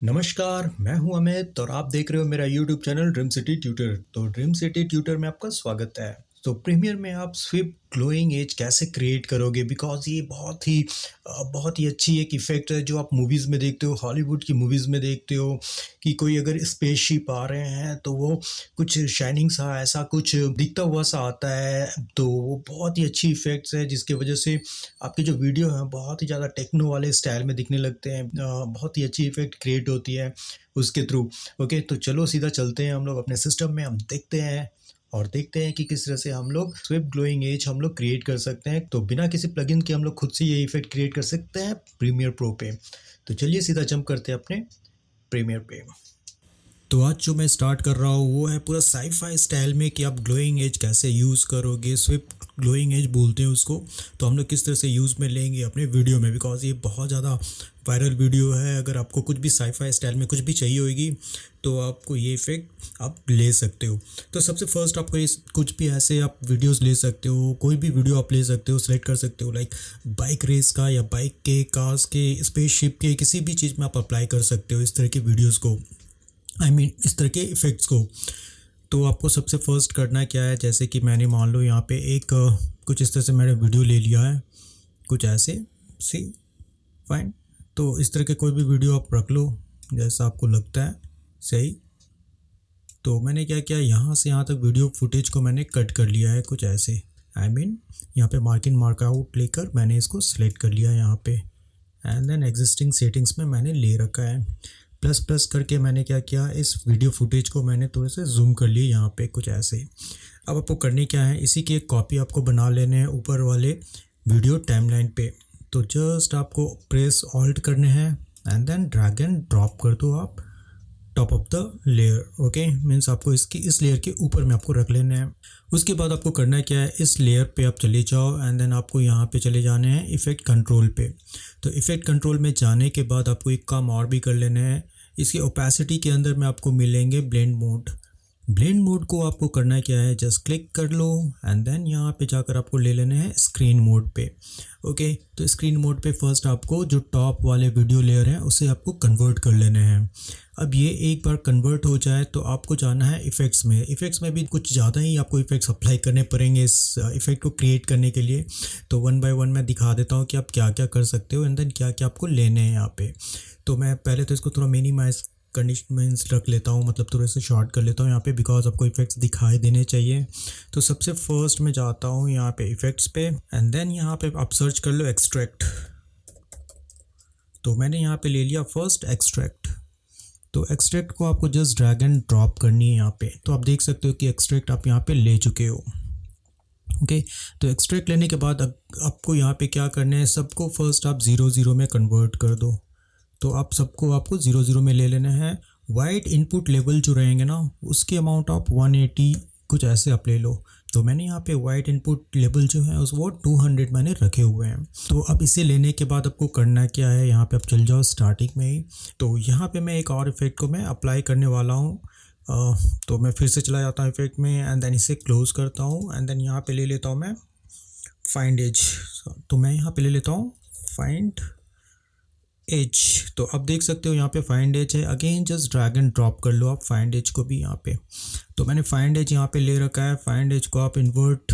नमस्कार, मैं हूं अमित और आप देख रहे हो मेरा YouTube channel dream city tutor. तो ड्रीम सिटी ट्यूटर में आपका स्वागत है। तो प्रीमियर में आप स्विफ्ट ग्लोइंग एज कैसे क्रिएट करोगे, बिकॉज ये बहुत ही अच्छी एक इफ़ेक्ट है जो आप मूवीज़ में देखते हो, हॉलीवुड की मूवीज़ में देखते हो कि कोई अगर स्पेसशिप आ रहे हैं तो वो कुछ शाइनिंग सा ऐसा कुछ दिखता हुआ सा आता है। तो वो बहुत ही अच्छी इफ़ेक्ट्स है जिसकी वजह से आपके जो वीडियो हैं बहुत ही ज़्यादा टेक्नो वाले स्टाइल में दिखने लगते हैं। बहुत ही अच्छी इफ़ेक्ट क्रिएट होती है उसके थ्रू। ओके, तो चलो सीधा चलते हैं हम लोग अपने सिस्टम में, हम देखते हैं और देखते हैं कि किस तरह से हम लोग स्विफ्ट ग्लोइंग एज हम लोग क्रिएट कर सकते हैं। तो बिना किसी प्लगइन के हम लोग खुद से ये इफ़ेक्ट क्रिएट कर सकते हैं प्रीमियर प्रो पे। तो चलिए सीधा जंप करते हैं अपने प्रीमियर पे। तो आज जो मैं स्टार्ट कर रहा हूँ वो है पूरा साईफाई स्टाइल में कि आप ग्लोइंग एज कैसे यूज़ करोगे। स्विफ्ट ग्लोइंग एज बोलते हैं उसको। तो हम लोग किस तरह से यूज़ में लेंगे अपने वीडियो में, बिकॉज ये बहुत ज़्यादा वायरल वीडियो है। अगर आपको कुछ भी साईफाई स्टाइल में कुछ भी चाहिए होगी तो आपको ये इफेक्ट आप ले सकते हो। तो सबसे फर्स्ट आपको इस कुछ भी ऐसे आप वीडियोस ले सकते हो, कोई भी वीडियो आप ले सकते हो, सेलेक्ट कर सकते हो, लाइक बाइक रेस का या बाइक के, कार्स के, स्पेसशिप के, किसी भी चीज़ में आप अप्लाई कर सकते हो इस तरह की वीडियोज़ को, इस तरह के इफ़ेक्ट्स को। तो आपको सबसे फर्स्ट करना क्या है, जैसे कि मैंने मान लो यहाँ पे एक कुछ इस तरह से मैंने वीडियो ले लिया है, कुछ ऐसे सी फाइन। तो इस तरह के कोई भी वीडियो आप रख लो जैसा आपको लगता है सही। तो मैंने क्या किया, यहाँ से यहाँ तक वीडियो फुटेज को मैंने कट कर लिया है कुछ ऐसे। यहाँ पे मार्किंग मार्कआउट लेकर मैंने इसको सिलेक्ट कर लिया यहाँ पे, एंड देन एग्जिस्टिंग सेटिंग्स में मैंने ले रखा है। प्लस प्लस करके मैंने क्या किया, इस वीडियो फुटेज को मैंने थोड़े से जूम कर लिया यहाँ पे कुछ ऐसे। अब आपको करने क्या है, इसी की एक कॉपी आपको बना लेने हैं ऊपर वाले वीडियो टाइमलाइन पे। तो जस्ट आपको प्रेस ऑल्ट करने हैं and then drag and drop कर दो आप top of the layer. Okay, means आपको इस लेयर के ऊपर में आपको रख लेना है। उसके बाद आपको करना क्या है, इस लेयर पे आप चले जाओ एंड देन आपको यहाँ पे चले जाने हैं इफ़ेक्ट कंट्रोल पे। तो इफ़ेक्ट कंट्रोल में जाने के बाद आपको एक काम और भी कर लेना है, इसकी ओपेसिटी के अंदर में आपको मिलेंगे ब्लेंड मोड। ब्लेंड मोड को आपको करना क्या है, जस्ट क्लिक कर लो एंड देन यहाँ पे जाकर आपको ले लेना है स्क्रीन मोड पे। ओके, तो स्क्रीन मोड पे फर्स्ट आपको जो टॉप वाले वीडियो लेयर है उसे आपको कन्वर्ट कर लेने हैं। अब ये एक बार कन्वर्ट हो जाए तो आपको जाना है इफ़ेक्ट्स में। इफ़ेक्ट्स में भी कुछ ज़्यादा ही आपको इफ़ेक्ट्स अप्लाई करने पड़ेंगे इस इफ़ेक्ट को क्रिएट करने के लिए। तो वन बाय वन मैं दिखा देता हूँ कि आप क्या क्या कर सकते हो एंड देन क्या क्या आपको लेने हैं यहाँ पे। तो मैं पहले तो इसको थोड़ा मिनिमाइज कंडीशंस रख लेता हूँ, मतलब थोड़े से शॉर्ट कर लेता हूँ यहाँ पे, बिकॉज आपको इफ़ेक्ट्स दिखाई देने चाहिए। तो सबसे फर्स्ट मैं जाता हूँ यहाँ पे इफ़ेक्ट्स पे एंड देन यहाँ पे आप सर्च कर लो एक्सट्रैक्ट। तो मैंने यहाँ पे ले लिया फर्स्ट एक्सट्रैक्ट। तो एक्सट्रैक्ट को आपको जस्ट ड्रैग एंड ड्रॉप करनी है यहाँ पे। तो आप देख सकते हो कि एक्सट्रैक्ट आप यहाँ पे ले चुके हो। ओके, तो एक्सट्रैक्ट लेने के बाद आपको यहाँ पे क्या करना है, सबको फर्स्ट आप 0 0 में कन्वर्ट कर दो। तो आपको 0 0 में ले लेना है। वाइट इनपुट लेवल जो रहेंगे ना उसके अमाउंट आप 180 कुछ ऐसे आप ले लो। तो मैंने यहाँ पे वाइट इनपुट लेवल जो है उस वो 200 मैंने रखे हुए हैं। तो अब इसे लेने के बाद आपको करना क्या है, यहाँ पे आप चल जाओ स्टार्टिंग में ही। तो यहाँ पे मैं एक और इफेक्ट को मैं अप्लाई करने वाला हूँ। तो मैं फिर से चला जाता हूँ इफेक्ट में एंड देन इसे क्लोज करता हूँ एंड देन यहाँ पे ले लेता हूँ मैं फाइंड एज। तो मैं यहाँ पे ले लेता हूँ फाइंड एज। तो अब देख सकते हो यहाँ पे फाइंड एज है, again just drag and drop कर लो आप फाइंड एज को भी यहाँ पे। तो मैंने फाइंड एज यहाँ पे ले रखा है, फाइंड एज को आप इन्वर्ट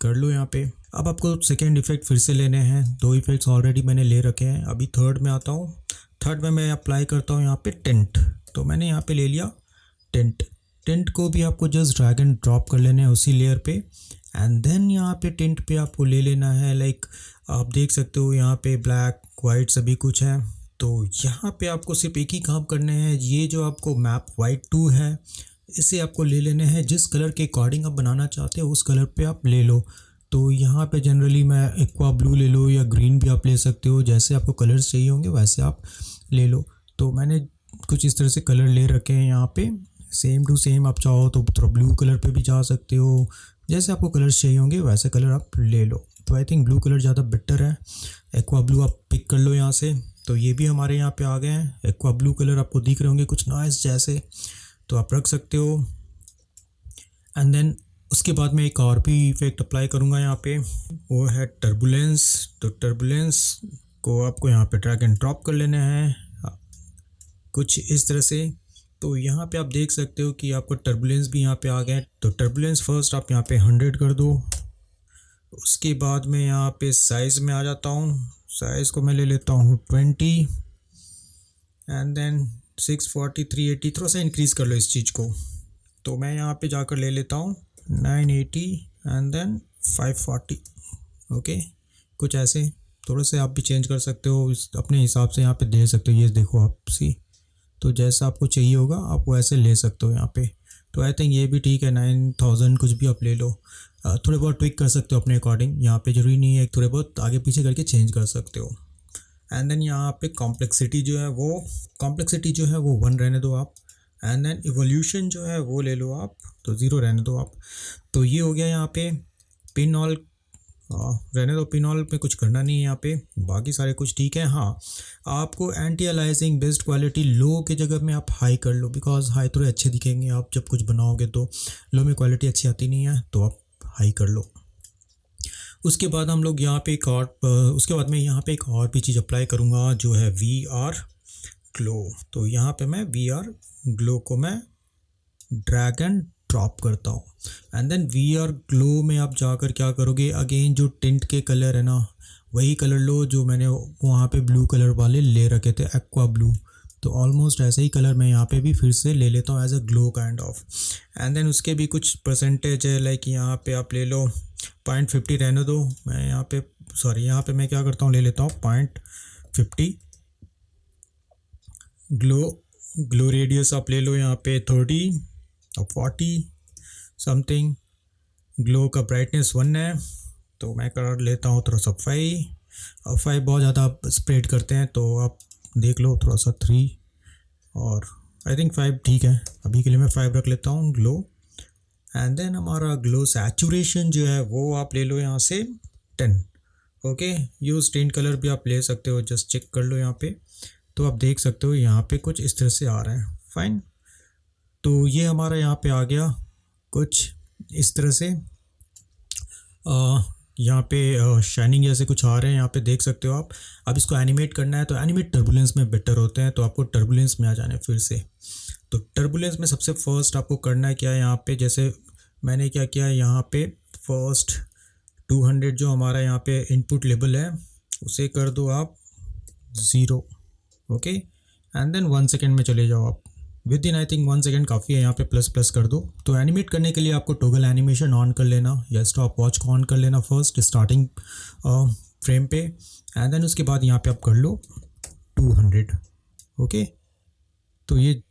कर लो यहाँ पे। अब आपको सेकेंड इफेक्ट फिर से लेने हैं, दो इफेक्ट्स ऑलरेडी मैंने ले रखे हैं। अभी थर्ड में आता हूँ। थर्ड में मैं अप्लाई करता हूँ यहाँ पे टेंट। तो मैंने यहाँ पे ले लिया टेंट। टेंट को भी आपको जस्ट ड्रैग एंड ड्रॉप कर लेना है उसी लेयर पे एंड देन यहाँ पे टेंट पे आपको ले लेना है, लाइक आप देख सकते हो यहाँ पे ब्लैक वाइट सभी कुछ है। तो यहाँ पे आपको सिर्फ एक ही काम करने हैं, ये जो आपको मैप वाइट 2 है इसे आपको ले लेने हैं। जिस कलर के अकॉर्डिंग आप बनाना चाहते हो उस कलर पे आप ले लो। तो यहाँ पे जनरली मैं एक्वा ब्लू ले लो या ग्रीन भी आप ले सकते हो, जैसे आपको कलर्स चाहिए होंगे वैसे आप ले लो। तो मैंने कुछ इस तरह से कलर ले रखे हैं यहाँ पे, सेम टू सेम। आप चाहो तो थोड़ा ब्लू कलर पे भी जा सकते हो, जैसे आपको कलर्स चाहिए होंगे वैसे कलर आप ले लो। तो आई थिंक ब्लू कलर ज़्यादा बेटर है, एक्वा ब्लू आप पिक कर लो यहाँ से। तो ये भी हमारे यहाँ पे आ गए हैं। एक्वा ब्लू कलर आपको दिख रहे होंगे कुछ नाइस जैसे, तो आप रख सकते हो। एंड देन उसके बाद मैं एक और भी इफेक्ट अप्लाई करूँगा यहाँ पे, वो है टर्बुलेंस। तो टर्बुलेंस को आपको यहाँ पे ड्रैग एंड ड्रॉप कर लेना है कुछ इस तरह से। तो यहाँ पे आप देख सकते हो कि आपको टर्बुलेंस भी यहाँ पे आ गए। तो टर्बुलेंस फर्स्ट आप यहाँ पे 100 कर दो। उसके बाद में यहाँ पे साइज़ में आ जाता हूँ। साइज़ को मैं ले लेता हूँ 20 एंड देन 640 380 थोड़ा सा इंक्रीज़ कर लो इस चीज़ को। तो मैं यहाँ पे जाकर ले लेता हूँ 980 एंड देन 540। ओके, कुछ ऐसे थोड़े से आप भी चेंज कर सकते हो, अपने हिसाब से यहाँ पे दे सकते हो। ये देखो आप सी, तो जैसा आपको चाहिए होगा आप वैसे ले सकते हो यहाँ पे। तो आई थिंक ये भी ठीक है, 9000 कुछ भी आप ले लो। थोड़े बहुत ट्विक कर सकते हो अपने अकॉर्डिंग, यहाँ पे ज़रूरी नहीं है, थोड़े बहुत आगे पीछे करके चेंज कर सकते हो। एंड देन यहाँ पे कॉम्प्लेक्सिटी जो है वो 1 रहने दो आप। एंड देन इवोल्यूशन जो है वो ले लो आप, तो 0 रहने दो आप। तो ये हो गया यहाँ पे। पिन ऑल रहने दो, पिन ऑल पे कुछ करना नहीं है यहाँ पे, बाकी सारे कुछ ठीक है। हाँ, आपको एंटी अलाइजिंग बेस्ट क्वालिटी लो के जगह में आप हाई कर लो, बिकॉज हाई थोड़े अच्छे दिखेंगे आप जब कुछ बनाओगे, तो लो में क्वालिटी अच्छी आती नहीं है, तो आप हाई कर लो। उसके बाद हम लोग यहाँ पे उसके बाद मैं यहाँ पे एक और भी चीज़ अप्लाई करूँगा जो है VR ग्लो। तो यहाँ पे मैं VR ग्लो को मैं ड्रैग एंड ड्रॉप करता हूँ। एंड देन VR ग्लो में आप जाकर क्या करोगे, अगेन जो टिंट के कलर है ना, वही कलर लो जो मैंने वहाँ पे ब्लू कलर वाले ले रखे थे, एक्वा ब्लू। तो ऑलमोस्ट ऐसे ही कलर मैं यहाँ पे भी फिर से ले लेता हूँ as a glow kind of. And then उसके भी कुछ परसेंटेज है, लाइक यहाँ पे आप ले लो 0.50 रहने दो। मैं यहाँ पे यहाँ पे मैं क्या करता हूँ, ले लेता हूँ 0.50। ग्लो रेडियस आप ले लो यहाँ पे 30 और 40 समथिंग। ग्लो का ब्राइटनेस 1 है, तो मैं कर लेता हूँ थोड़ा सा 5। और 5 बहुत ज़्यादा आप स्प्रेड करते हैं, तो आप देख लो थोड़ा सा 3, और आई थिंक 5 ठीक है। अभी के लिए मैं 5 रख लेता हूँ ग्लो। एंड देन हमारा ग्लो सैचुरेशन जो है वो आप ले लो यहाँ से 10। ओके, यूज़ टिंट कलर भी आप ले सकते हो, जस्ट चेक कर लो यहाँ पे। तो आप देख सकते हो यहाँ पे कुछ इस तरह से आ रहा है। फाइन, तो ये हमारा यहाँ पे आ गया कुछ इस तरह से। यहाँ पे शाइनिंग जैसे कुछ आ रहे हैं, यहाँ पे देख सकते हो आप। अब इसको एनिमेट करना है, तो एनिमेट टर्बुलेंस में बेटर होते हैं, तो आपको टर्बुलेंस में आ जाना है फिर से। तो टर्बुलेंस में सबसे फर्स्ट आपको करना है क्या है, यहाँ पे जैसे मैंने क्या किया, यहाँ पे फर्स्ट 200 जो हमारा यहाँ पे इनपुट लेवल है उसे कर दो आप 0। ओके, एंड देन 1 सेकेंड में चले जाओ आप। With in I think 1 second काफ़ी है, यहाँ पे प्लस कर दो। तो एनिमेट करने के लिए आपको टॉगल एनिमेशन ऑन कर लेना या स्टॉप वॉच को ऑन कर लेना फर्स्ट स्टार्टिंग फ्रेम पे। एंड देन उसके बाद यहाँ पे आप कर लो 200। ओके, तो ये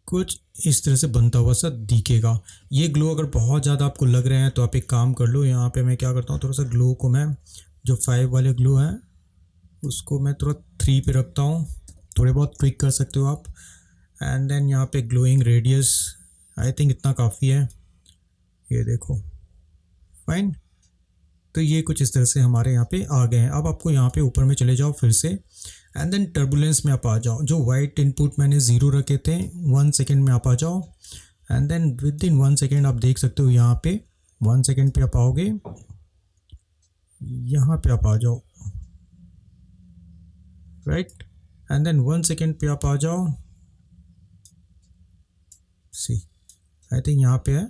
कुछ इस तरह से बनता हुआ सा दिखेगा। ये ग्लो अगर बहुत ज़्यादा आपको लग रहे हैं तो आप एक काम कर लो, यहाँ पे मैं क्या करता हूँ, थोड़ा सा ग्लो को मैं जो 5 वाले ग्लो हैं उसको मैं थोड़ा 3 पे रखता हूँ। थोड़े बहुत ट्विक कर सकते हो आप। एंड देन यहाँ पे ग्लोइंग रेडियस आई थिंक इतना काफ़ी है, ये देखो। फाइन, तो ये कुछ इस तरह से हमारे यहाँ पे आ गए हैं। अब आपको यहाँ पे ऊपर में चले जाओ फिर से, एंड देन टर्बुलेंस में आप आ जाओ। जो वाइट इनपुट मैंने 0 रखे थे 1 सेकेंड में आप आ जाओ। And then within 1 second आप देख सकते हो यहाँ पे 1 सेकेंड पे आप आओगे, यहाँ पे आप आ जाओ, राइट। एंड देन 1 सेकेंड पे आप आ जाओ, सी आई थिंक यहाँ पे है,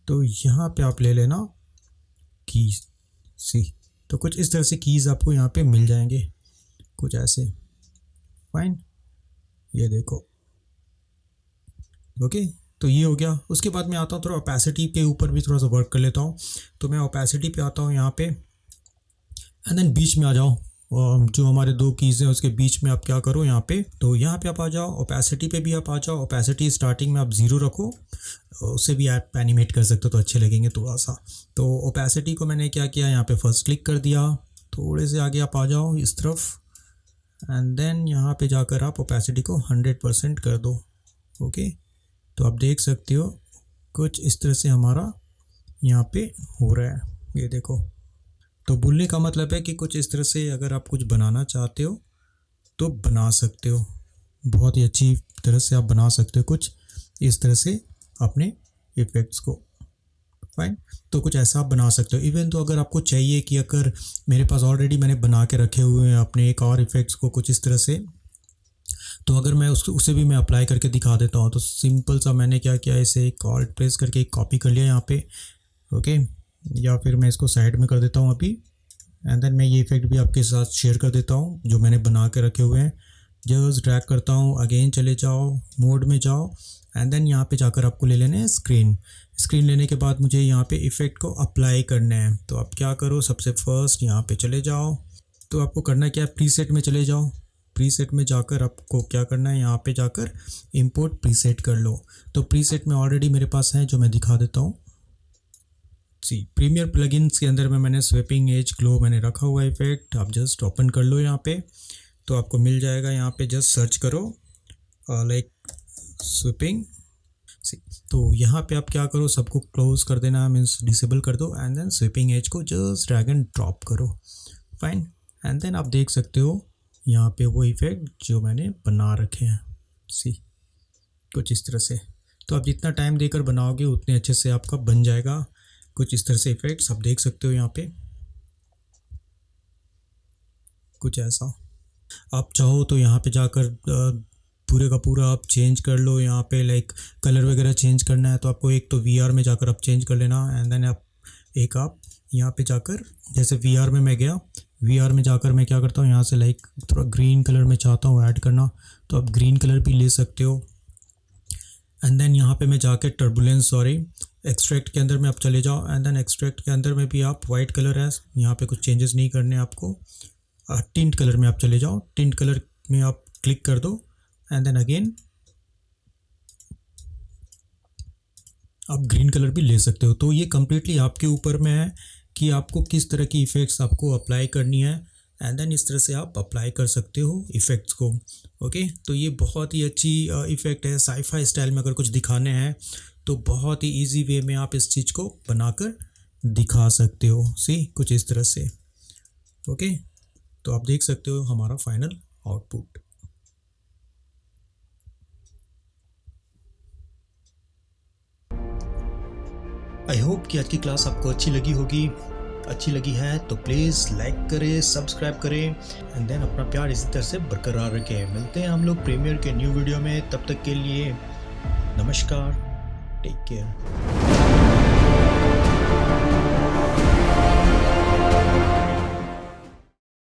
तो यहाँ पे आप ले लेना कीज, सी। तो कुछ इस तरह से कीज़ आपको यहाँ पे मिल जाएंगे, कुछ ऐसे। फाइन, ये देखो। ओके, तो ये हो गया। उसके बाद मैं आता हूँ थोड़ा ओपेसिटी के ऊपर भी थोड़ा सा वर्क कर लेता हूँ। तो मैं ओपेसिटी पे आता हूँ यहाँ पे, एंड देन बीच में आ जाओ। जो हमारे 2 कीज़ हैं उसके बीच में आप क्या करो यहाँ पे, तो यहाँ पे आप आ जाओ। ओपेसिटी पे भी आप आ जाओ। ओपेसिटी स्टार्टिंग में आप 0 रखो, उससे भी आप एनिमेट कर सकते हो तो अच्छे लगेंगे थोड़ा सा। तो ओपेसिटी को मैंने क्या किया, यहाँ पे फर्स्ट क्लिक कर दिया, थोड़े से आगे आप आ जाओ इस तरफ, एंड देन यहाँ पे जाकर आप ओपेसिटी को 100% कर दो। ओके, तो आप देख सकते हो कुछ इस तरह से हमारा यहाँ पे हो रहा है, ये देखो। तो बोलने का मतलब है कि कुछ इस तरह से अगर आप कुछ बनाना चाहते हो तो बना सकते हो, बहुत ही अच्छी तरह से आप बना सकते हो कुछ इस तरह से अपने इफ़ेक्ट्स को। फाइन, तो कुछ ऐसा आप बना सकते हो। इवन तो अगर आपको चाहिए कि अगर मेरे पास ऑलरेडी मैंने बना के रखे हुए हैं अपने एक और इफ़ेक्ट्स को कुछ इस तरह से, तो अगर मैं उसको उसे भी मैं अप्लाई करके दिखा देता हूँ, तो सिंपल सा मैंने क्या किया, इसे एक ऑल्ट प्रेस करके एक कॉपी कर लिया यहाँ पे, ओके। या फिर मैं इसको साइड में कर देता हूँ अभी, एंड देन मैं ये इफेक्ट भी आपके साथ शेयर कर देता हूँ जो मैंने बना के रखे हुए हैं। जस्ट ड्रैग करता हूँ, अगेन चले जाओ, मोड में जाओ, एंड देन यहाँ पे जाकर आपको ले लेने हैं स्क्रीन। स्क्रीन लेने के बाद मुझे यहाँ पे इफ़ेक्ट को अप्लाई करना है। तो आप क्या करो, सबसे फर्स्ट यहाँ पे चले जाओ। तो आपको करना क्या है, प्रीसेट में चले जाओ। प्रीसेट में जाकर आपको क्या करना है, यहाँ पे जाकर इंपोर्ट प्रीसेट कर लो। तो प्रीसेट में ऑलरेडी मेरे पास है, जो मैं दिखा देता हूँ। सी प्रीमियर प्लगइन्स के अंदर में मैंने स्वीपिंग एज ग्लो मैंने रखा हुआ इफेक्ट, आप जस्ट ओपन कर लो यहाँ पे, तो आपको मिल जाएगा। यहाँ पे जस्ट सर्च करो लाइक स्वीपिंग सी। तो यहाँ पे आप क्या करो, सबको क्लोज कर देना, मीन्स डिसेबल कर दो, एंड देन स्वीपिंग एज को जस्ट ड्रैग एंड ड्रॉप करो, फाइन। एंड देन आप देख सकते हो यहाँ पे वो इफेक्ट जो मैंने बना रखे हैं, सी कुछ इस तरह से। तो आप जितना टाइम देकर बनाओगे उतने अच्छे से आपका बन जाएगा। कुछ इस तरह से इफेक्ट्स आप देख सकते हो यहाँ पे, कुछ ऐसा। आप चाहो तो यहाँ पे जाकर पूरे का पूरा आप चेंज कर लो। यहाँ पे लाइक कलर वगैरह चेंज करना है तो आपको एक तो वीआर में जाकर आप चेंज कर लेना, एंड देन आप यहाँ पे जाकर, जैसे वीआर में मैं गया, वीआर में जाकर मैं क्या करता हूँ, यहाँ से लाइक थोड़ा ग्रीन कलर में चाहता हूँ ऐड करना, तो आप ग्रीन कलर भी ले सकते हो। एंड देन यहाँ पे मैं जाके टर्बुलेंस, एक्सट्रैक्ट के अंदर में आप चले जाओ, एंड देन एक्सट्रैक्ट के अंदर में भी आप वाइट कलर है, यहाँ पे कुछ चेंजेस नहीं करने आपको। टिंट कलर में आप चले जाओ, टिंट कलर में आप क्लिक कर दो, एंड देन अगेन आप ग्रीन कलर भी ले सकते हो। तो ये कम्प्लीटली आपके ऊपर में है कि आपको किस तरह की इफ़ेक्ट्स आपको अप्लाई करनी है, एंड देन इस तरह से आप अप्लाई कर सकते हो इफ़ेक्ट्स को, ओके। तो ये बहुत ही अच्छी इफ़ेक्ट है। साईफाई स्टाइल में अगर कुछ दिखाने हैं तो बहुत ही इजी वे में आप इस चीज़ को बनाकर दिखा सकते हो, सी कुछ इस तरह से, ओके। तो आप देख सकते हो हमारा फाइनल आउटपुट। आई होप कि आज की क्लास आपको अच्छी लगी होगी। अच्छी लगी है तो प्लीज़ लाइक करें, सब्सक्राइब करें, एंड देन अपना प्यार इसी तरह से बरकरार रखें। मिलते हैं हम लोग प्रीमियर के न्यू वीडियो में, तब तक के लिए नमस्कार, टेक केयर।